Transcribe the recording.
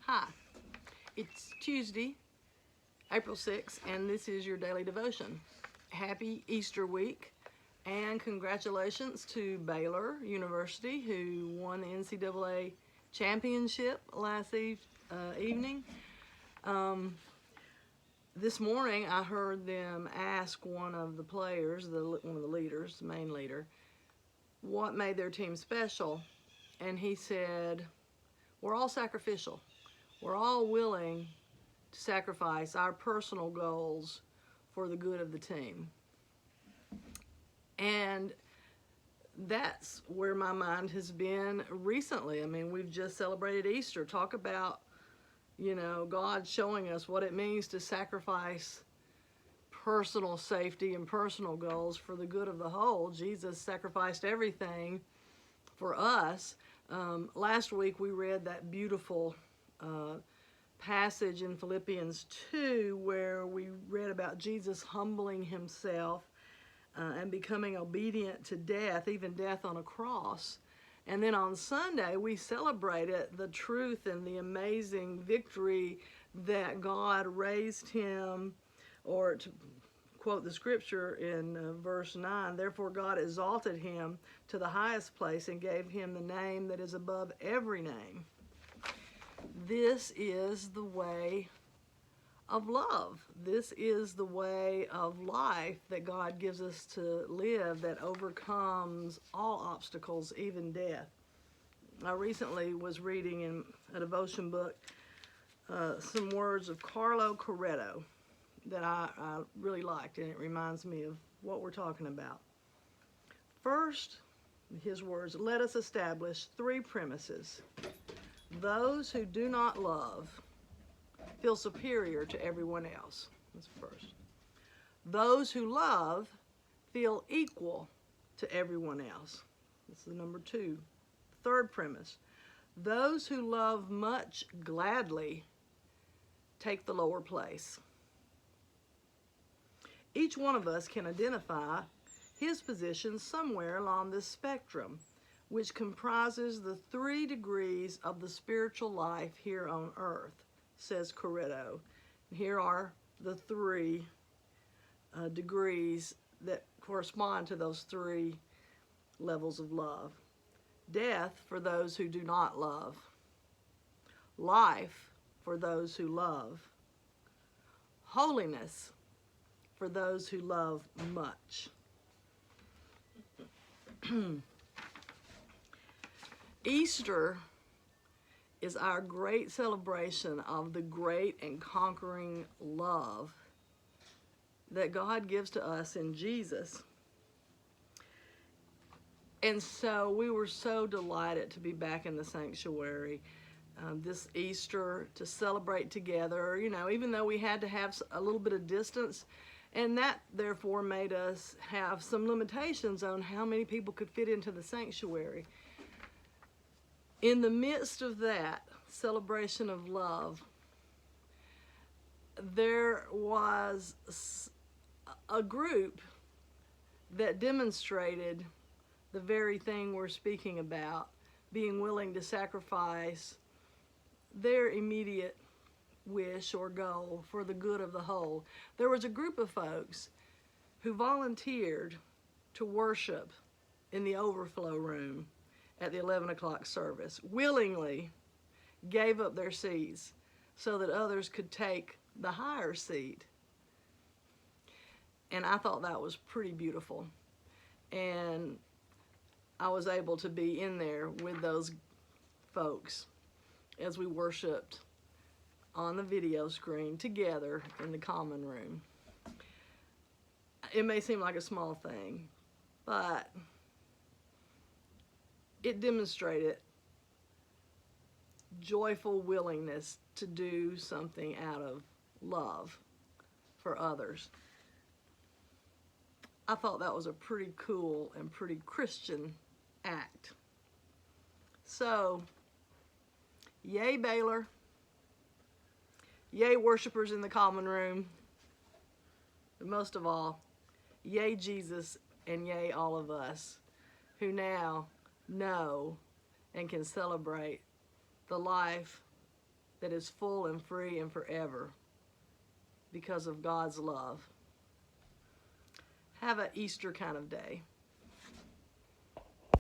Hi, it's Tuesday, April 6th, and this is your daily devotion. Happy Easter week, and congratulations to Baylor University, who won the NCAA championship last evening. This morning, I heard them ask one of the players, one of the leaders, the main leader, what made their team special, and he said, "We're all sacrificial. We're all willing to sacrifice our personal goals for the good of the team." And that's where my mind has been recently. I mean, we've just celebrated Easter. Talk about, God showing us what it means to sacrifice personal safety and personal goals for the good of the whole. Jesus sacrificed everything for us. Last week we read that beautiful passage in Philippians 2 where we read about Jesus humbling himself and becoming obedient to death, even death on a cross. And then on Sunday we celebrated the truth and the amazing victory that God raised him, or to quote the scripture in verse 9, "Therefore God exalted him to the highest place and gave him the name that is above every name." This is the way of love. This is the way of life that God gives us to live, that overcomes all obstacles, even death. I recently was reading in a devotion book some words of Carlo Corretto that I really liked, and it reminds me of what we're talking about. First, his words, "Let us establish three premises. Those who do not love feel superior to everyone else." That's first. "Those who love feel equal to everyone else." This is number two. Third premise, "Those who love much gladly take the lower place." Each one of us can identify his position somewhere along this spectrum, which comprises the 3 degrees of the spiritual life here on earth, says Corretto. Here are the 3 degrees that correspond to those 3 levels of love. Death for those who do not love. Life for those who love. Holiness for those who love much. Easter is our great celebration of the great and conquering love that God gives to us in Jesus. And so we were so delighted to be back in the sanctuary this Easter to celebrate together, even though we had to have a little bit of distance. And that, therefore, made us have some limitations on how many people could fit into the sanctuary. In the midst of that celebration of love, there was a group that demonstrated the very thing we're speaking about, being willing to sacrifice their immediate wish or goal for the good of the whole. There was a group of folks who volunteered to worship in the overflow room at the 11 o'clock service, willingly gave up their seats so that others could take the higher seat. And I thought that was pretty beautiful. And I was able to be in there with those folks as we worshiped on the video screen together in the common room. It may seem like a small thing, but it demonstrated joyful willingness to do something out of love for others. I thought that was a pretty cool and pretty Christian act. So, yay Baylor, yay worshipers in the common room, but most of all, yay Jesus, and yay all of us who now know and can celebrate the life that is full and free and forever because of God's love. Have an Easter kind of day.